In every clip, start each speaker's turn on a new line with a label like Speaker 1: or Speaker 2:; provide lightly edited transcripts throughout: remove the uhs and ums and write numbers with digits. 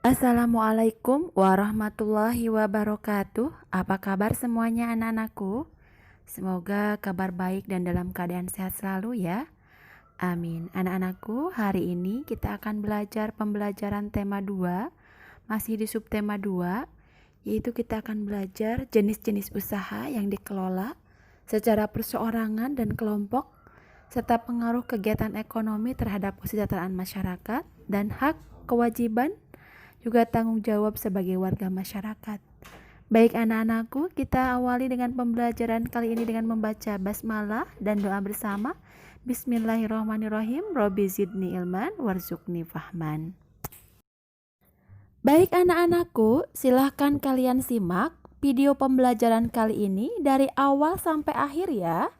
Speaker 1: Assalamualaikum warahmatullahi wabarakatuh. Apa kabar semuanya anak-anakku? Semoga kabar baik dan dalam keadaan sehat selalu ya. Amin. Anak-anakku, hari ini kita akan belajar pembelajaran tema 2, masih di subtema 2, yaitu kita akan belajar jenis-jenis usaha yang dikelola secara perseorangan dan kelompok, serta pengaruh kegiatan ekonomi terhadap kesejahteraan masyarakat dan hak, kewajiban, juga tanggung jawab sebagai warga masyarakat. Baik anak-anakku, kita awali dengan pembelajaran kali ini dengan membaca basmalah dan doa bersama. Bismillahirrahmanirrahim. Robbi zidni ilman warzuqni fahman. Baik anak-anakku, silahkan kalian simak video pembelajaran kali ini dari awal sampai akhir ya.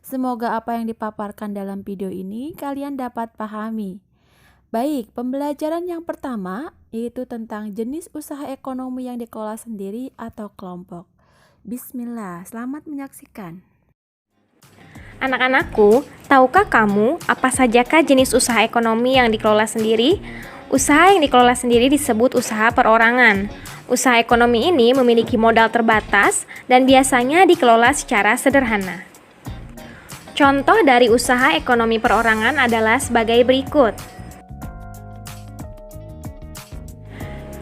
Speaker 1: Semoga apa yang dipaparkan dalam video ini kalian dapat pahami. Baik, pembelajaran yang pertama yaitu tentang jenis usaha ekonomi yang dikelola sendiri atau kelompok. Bismillah, selamat menyaksikan.
Speaker 2: Anak-anakku, tahukah kamu apa sajakah jenis usaha ekonomi yang dikelola sendiri? Usaha yang dikelola sendiri disebut usaha perorangan. Usaha ekonomi ini memiliki modal terbatas dan biasanya dikelola secara sederhana. Contoh dari usaha ekonomi perorangan adalah sebagai berikut.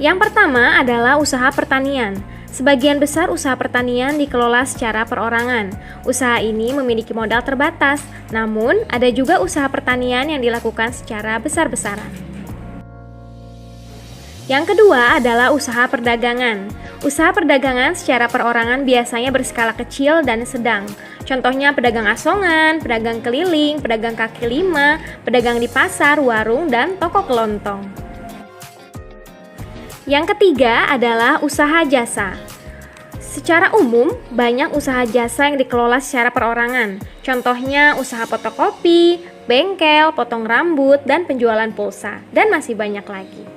Speaker 2: Yang pertama adalah usaha pertanian. Sebagian besar usaha pertanian dikelola secara perorangan. Usaha ini memiliki modal terbatas, namun ada juga usaha pertanian yang dilakukan secara besar-besaran. Yang kedua adalah usaha perdagangan. Usaha perdagangan secara perorangan biasanya berskala kecil dan sedang. Contohnya pedagang asongan, pedagang keliling, pedagang kaki lima, pedagang di pasar, warung, dan toko kelontong. Yang ketiga adalah usaha jasa. Secara umum, banyak usaha jasa yang dikelola secara perorangan. Contohnya usaha fotokopi, bengkel, potong rambut, dan penjualan pulsa, dan masih banyak lagi.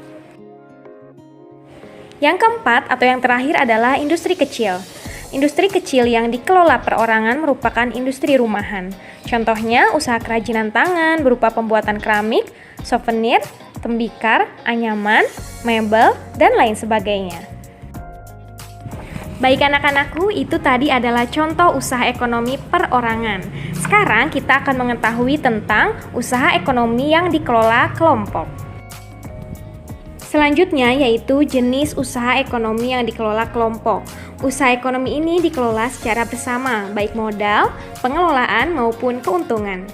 Speaker 2: Yang keempat atau yang terakhir adalah industri kecil. Industri kecil yang dikelola perorangan merupakan industri rumahan. Contohnya usaha kerajinan tangan berupa pembuatan keramik, souvenir, tembikar, anyaman, mebel, dan lain sebagainya. Baik anak-anakku, itu tadi adalah contoh usaha ekonomi perorangan. Sekarang kita akan mengetahui tentang usaha ekonomi yang dikelola kelompok. Selanjutnya yaitu jenis usaha ekonomi yang dikelola kelompok. Usaha ekonomi ini dikelola secara bersama, baik modal, pengelolaan, maupun keuntungan.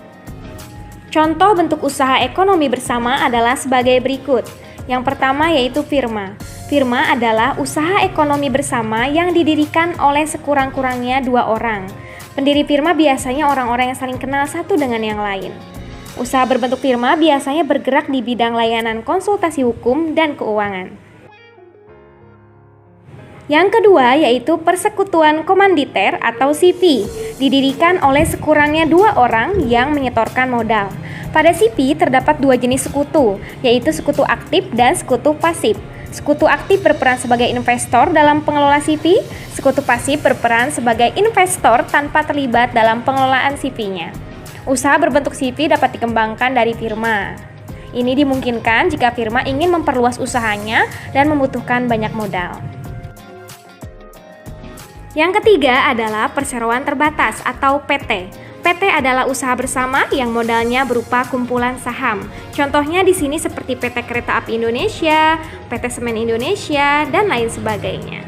Speaker 2: Contoh bentuk usaha ekonomi bersama adalah sebagai berikut. Yang pertama yaitu firma. Firma adalah usaha ekonomi bersama yang didirikan oleh sekurang-kurangnya 2 orang. Pendiri firma biasanya orang-orang yang saling kenal satu dengan yang lain. Usaha berbentuk firma biasanya bergerak di bidang layanan konsultasi hukum dan keuangan. Yang kedua yaitu persekutuan komanditer atau CP, didirikan oleh sekurangnya 2 orang yang menyetorkan modal. Pada CP terdapat 2 jenis sekutu, yaitu sekutu aktif dan sekutu pasif. Sekutu aktif berperan sebagai investor dalam pengelola CP, sekutu pasif berperan sebagai investor tanpa terlibat dalam pengelolaan CP-nya. Usaha berbentuk CP dapat dikembangkan dari firma. Ini dimungkinkan jika firma ingin memperluas usahanya dan membutuhkan banyak modal. Yang ketiga adalah perseroan terbatas atau PT. PT adalah usaha bersama yang modalnya berupa kumpulan saham. Contohnya di sini seperti PT Kereta Api Indonesia, PT Semen Indonesia, dan lain sebagainya.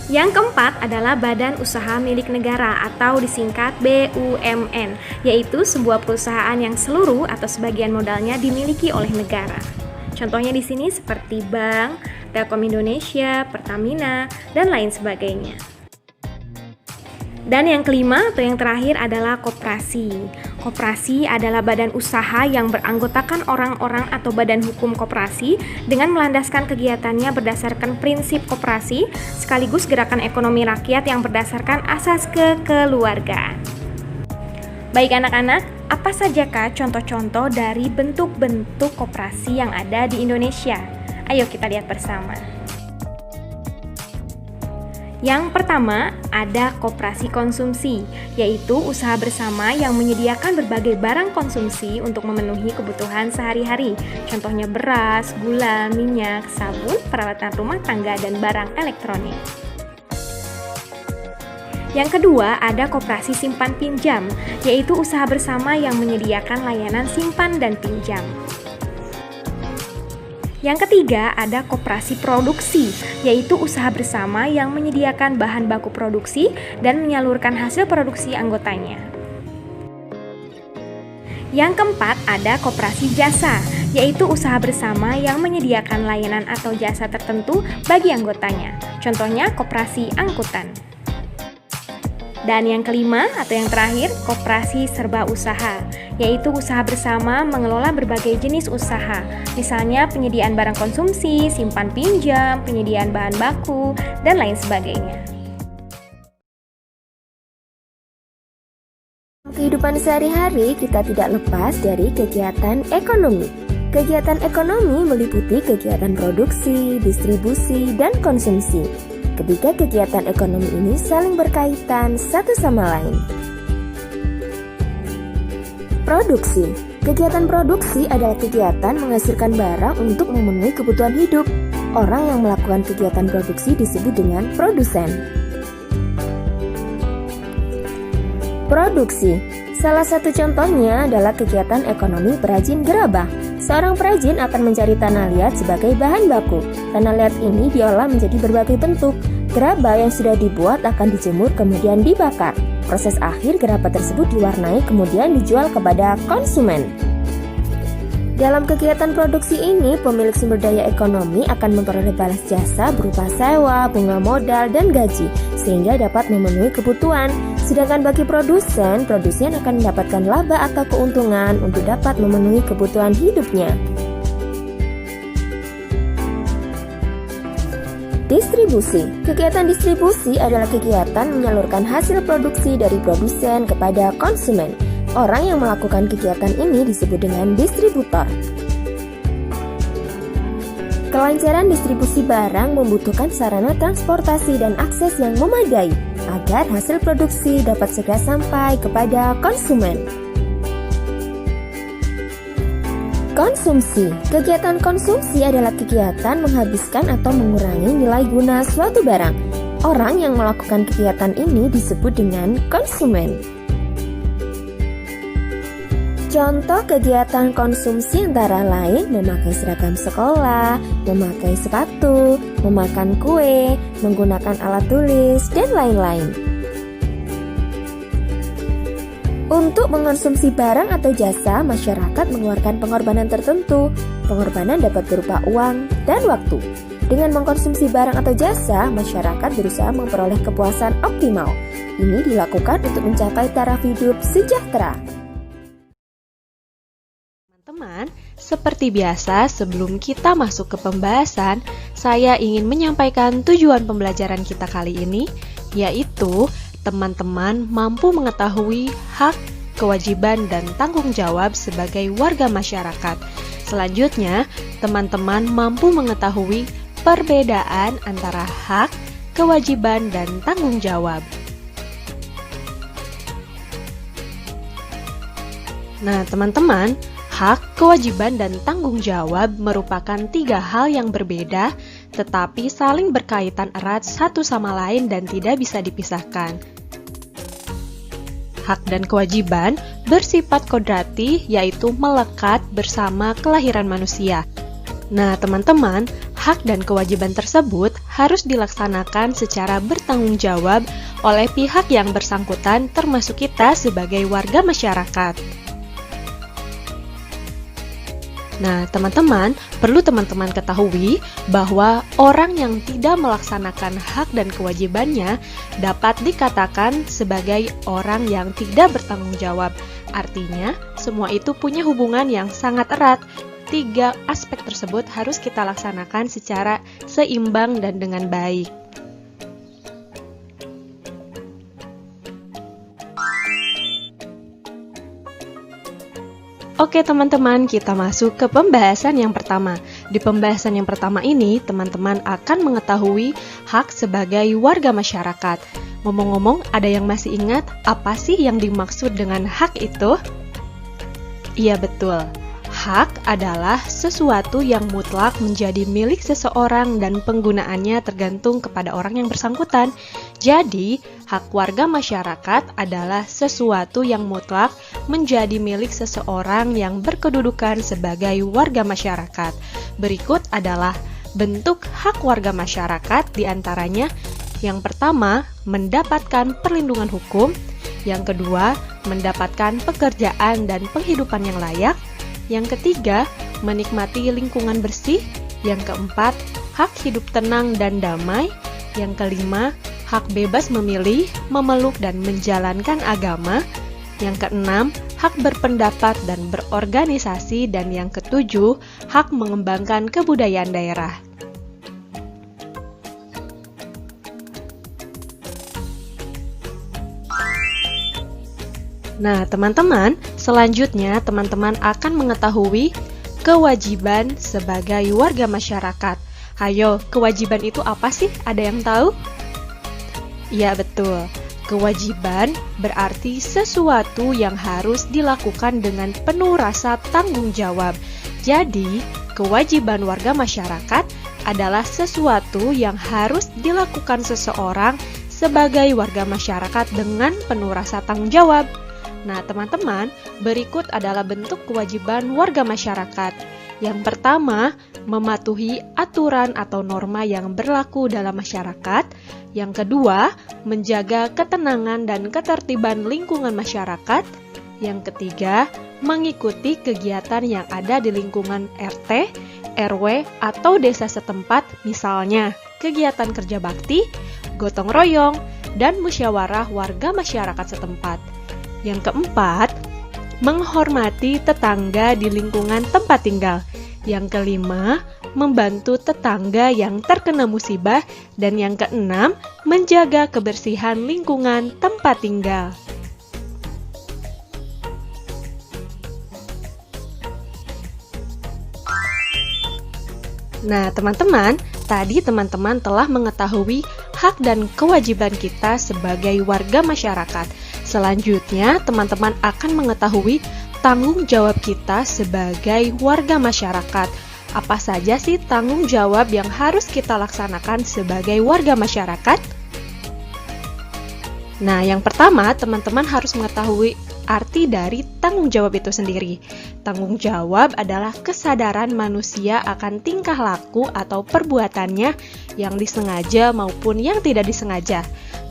Speaker 2: Yang keempat adalah badan usaha milik negara atau disingkat BUMN, yaitu sebuah perusahaan yang seluruh atau sebagian modalnya dimiliki oleh negara. Contohnya di sini seperti Bank, Telkom Indonesia, Pertamina, dan lain sebagainya. Dan yang kelima atau yang terakhir adalah koperasi. Koperasi adalah badan usaha yang beranggotakan orang-orang atau badan hukum koperasi dengan melandaskan kegiatannya berdasarkan prinsip koperasi sekaligus gerakan ekonomi rakyat yang berdasarkan asas kekeluargaan. Baik anak-anak, apa sajakah contoh-contoh dari bentuk-bentuk koperasi yang ada di Indonesia? Ayo kita lihat bersama. Yang pertama, ada koperasi konsumsi, yaitu usaha bersama yang menyediakan berbagai barang konsumsi untuk memenuhi kebutuhan sehari-hari. Contohnya beras, gula, minyak, sabun, peralatan rumah tangga, dan barang elektronik. Yang kedua, ada koperasi simpan pinjam, yaitu usaha bersama yang menyediakan layanan simpan dan pinjam. Yang ketiga, ada koperasi produksi, yaitu usaha bersama yang menyediakan bahan baku produksi dan menyalurkan hasil produksi anggotanya. Yang keempat, ada koperasi jasa, yaitu usaha bersama yang menyediakan layanan atau jasa tertentu bagi anggotanya. Contohnya, koperasi angkutan. Dan yang kelima atau yang terakhir, koperasi serba usaha, yaitu usaha bersama mengelola berbagai jenis usaha, misalnya penyediaan barang konsumsi, simpan pinjam, penyediaan bahan baku, dan lain sebagainya.
Speaker 3: Kehidupan sehari-hari kita tidak lepas dari kegiatan ekonomi. Kegiatan ekonomi meliputi kegiatan produksi, distribusi, dan konsumsi. Ketiga kegiatan ekonomi ini saling berkaitan satu sama lain. Produksi. Kegiatan produksi adalah kegiatan menghasilkan barang untuk memenuhi kebutuhan hidup. Orang yang melakukan kegiatan produksi disebut dengan produsen. Produksi. Salah satu contohnya adalah kegiatan ekonomi perajin gerabah. Seorang perajin akan mencari tanah liat sebagai bahan baku. Tanah liat ini diolah menjadi berbagai bentuk. Gerabah yang sudah dibuat akan dijemur kemudian dibakar. Proses akhir gerabah tersebut diwarnai kemudian dijual kepada konsumen. Dalam kegiatan produksi ini, pemilik sumber daya ekonomi akan memperoleh balas jasa berupa sewa, bunga modal, dan gaji, sehingga dapat memenuhi kebutuhan. Sedangkan bagi produsen akan mendapatkan laba atau keuntungan untuk dapat memenuhi kebutuhan hidupnya. Distribusi. Kegiatan distribusi adalah kegiatan menyalurkan hasil produksi dari produsen kepada konsumen. Orang yang melakukan kegiatan ini disebut dengan distributor. Kelancaran distribusi barang membutuhkan sarana transportasi dan akses yang memadai agar hasil produksi dapat segera sampai kepada konsumen. Konsumsi. Kegiatan konsumsi adalah kegiatan menghabiskan atau mengurangi nilai guna suatu barang. Orang yang melakukan kegiatan ini disebut dengan konsumen. Contoh kegiatan konsumsi antara lain memakai seragam sekolah, memakai sepatu, memakan kue, menggunakan alat tulis, dan lain-lain. Untuk mengonsumsi barang atau jasa, masyarakat mengeluarkan pengorbanan tertentu. Pengorbanan dapat berupa uang dan waktu. Dengan mengkonsumsi barang atau jasa, masyarakat berusaha memperoleh kepuasan optimal. Ini dilakukan untuk mencapai taraf hidup sejahtera.
Speaker 4: Teman-teman, seperti biasa sebelum kita masuk ke pembahasan, saya ingin menyampaikan tujuan pembelajaran kita kali ini, yaitu teman-teman mampu mengetahui hak, kewajiban, dan tanggung jawab sebagai warga masyarakat. Selanjutnya, teman-teman mampu mengetahui perbedaan antara hak, kewajiban, dan tanggung jawab. Nah, teman-teman, hak, kewajiban, dan tanggung jawab merupakan tiga hal yang berbeda, tetapi saling berkaitan erat satu sama lain dan tidak bisa dipisahkan. Hak dan kewajiban bersifat kodrati, yaitu melekat bersama kelahiran manusia. Nah, teman-teman, hak dan kewajiban tersebut harus dilaksanakan secara bertanggung jawab oleh pihak yang bersangkutan, termasuk kita sebagai warga masyarakat. Nah, teman-teman, perlu teman-teman ketahui bahwa orang yang tidak melaksanakan hak dan kewajibannya dapat dikatakan sebagai orang yang tidak bertanggung jawab. Artinya, semua itu punya hubungan yang sangat erat. Tiga aspek tersebut harus kita laksanakan secara seimbang dan dengan baik. Oke teman-teman, kita masuk ke pembahasan yang pertama. Di pembahasan yang pertama ini, teman-teman akan mengetahui hak sebagai warga masyarakat. Ngomong-ngomong, ada yang masih ingat apa sih yang dimaksud dengan hak itu? Iya betul, hak adalah sesuatu yang mutlak menjadi milik seseorang dan penggunaannya tergantung kepada orang yang bersangkutan. Jadi, hak warga masyarakat adalah sesuatu yang mutlak menjadi milik seseorang yang berkedudukan sebagai warga masyarakat. Berikut adalah bentuk hak warga masyarakat, diantaranya yang pertama, mendapatkan perlindungan hukum. Yang kedua, mendapatkan pekerjaan dan penghidupan yang layak. Yang ketiga, menikmati lingkungan bersih. Yang keempat, hak hidup tenang dan damai. Yang kelima, hak bebas memilih, memeluk dan menjalankan agama. Yang keenam, hak berpendapat dan berorganisasi. Dan yang ketujuh, hak mengembangkan kebudayaan daerah. Nah, teman-teman, selanjutnya teman-teman akan mengetahui kewajiban sebagai warga masyarakat. Hayo, kewajiban itu apa sih? Ada yang tahu? Iya, betul. Kewajiban berarti sesuatu yang harus dilakukan dengan penuh rasa tanggung jawab. Jadi, kewajiban warga masyarakat adalah sesuatu yang harus dilakukan seseorang sebagai warga masyarakat dengan penuh rasa tanggung jawab. Nah, teman-teman, berikut adalah bentuk kewajiban warga masyarakat. Yang pertama, mematuhi aturan atau norma yang berlaku dalam masyarakat. Yang kedua, menjaga ketenangan dan ketertiban lingkungan masyarakat. Yang ketiga, mengikuti kegiatan yang ada di lingkungan RT, RW, atau desa setempat, misalnya kegiatan kerja bakti, gotong royong, dan musyawarah warga masyarakat setempat. Yang keempat, menghormati tetangga di lingkungan tempat tinggal. Yang kelima, membantu tetangga yang terkena musibah. Dan yang keenam, menjaga kebersihan lingkungan tempat tinggal. Nah, teman-teman, tadi teman-teman telah mengetahui hak dan kewajiban kita sebagai warga masyarakat. Selanjutnya, teman-teman akan mengetahui tanggung jawab kita sebagai warga masyarakat. Apa saja sih tanggung jawab yang harus kita laksanakan sebagai warga masyarakat? Nah, yang pertama, teman-teman harus mengetahui arti dari tanggung jawab itu sendiri. Tanggung jawab adalah kesadaran manusia akan tingkah laku atau perbuatannya yang disengaja maupun yang tidak disengaja.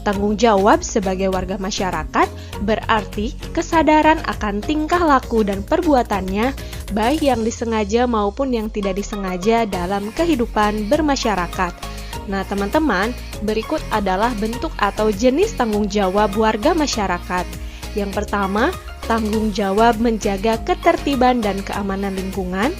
Speaker 4: Tanggung jawab sebagai warga masyarakat berarti kesadaran akan tingkah laku dan perbuatannya, baik yang disengaja maupun yang tidak disengaja dalam kehidupan bermasyarakat. Nah, teman-teman, berikut adalah bentuk atau jenis tanggung jawab warga masyarakat. Yang pertama, tanggung jawab menjaga ketertiban dan keamanan lingkungan.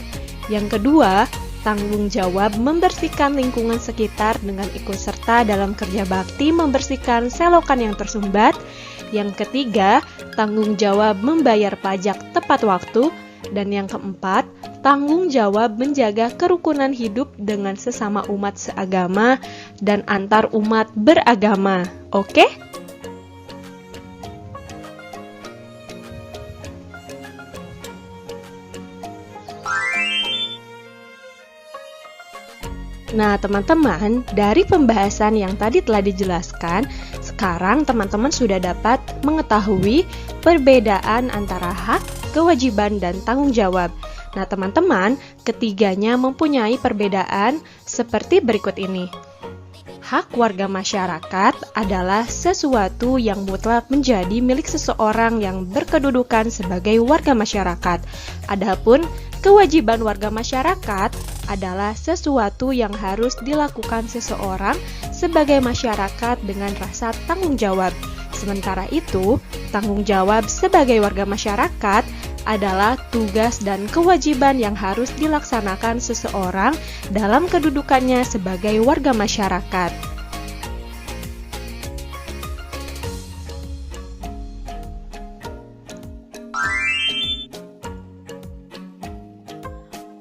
Speaker 4: Yang kedua, tanggung jawab membersihkan lingkungan sekitar dengan ikut serta dalam kerja bakti membersihkan selokan yang tersumbat. Yang ketiga, tanggung jawab membayar pajak tepat waktu. Dan yang keempat, tanggung jawab menjaga kerukunan hidup dengan sesama umat seagama dan antar umat beragama. Oke? Nah, teman-teman, dari pembahasan yang tadi telah dijelaskan, sekarang teman-teman sudah dapat mengetahui perbedaan antara hak, kewajiban, dan tanggung jawab. Nah, teman-teman, ketiganya mempunyai perbedaan seperti berikut ini. Hak warga masyarakat adalah sesuatu yang mutlak menjadi milik seseorang yang berkedudukan sebagai warga masyarakat. Adapun kewajiban warga masyarakat adalah sesuatu yang harus dilakukan seseorang sebagai masyarakat dengan rasa tanggung jawab. Sementara itu, tanggung jawab sebagai warga masyarakat adalah tugas dan kewajiban yang harus dilaksanakan seseorang dalam kedudukannya sebagai warga masyarakat.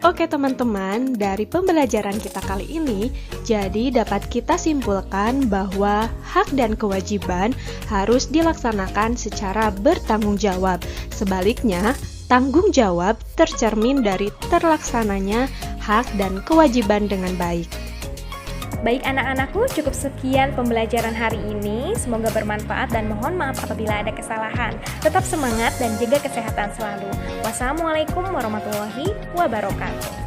Speaker 4: Oke teman-teman, dari pembelajaran kita kali ini, jadi dapat kita simpulkan bahwa hak dan kewajiban harus dilaksanakan secara bertanggung jawab. Sebaliknya, tanggung jawab tercermin dari terlaksananya hak dan kewajiban dengan baik.
Speaker 2: Baik anak-anakku, cukup sekian pembelajaran hari ini. Semoga bermanfaat dan mohon maaf apabila ada kesalahan. Tetap semangat dan jaga kesehatan selalu. Wassalamualaikum warahmatullahi wabarakatuh.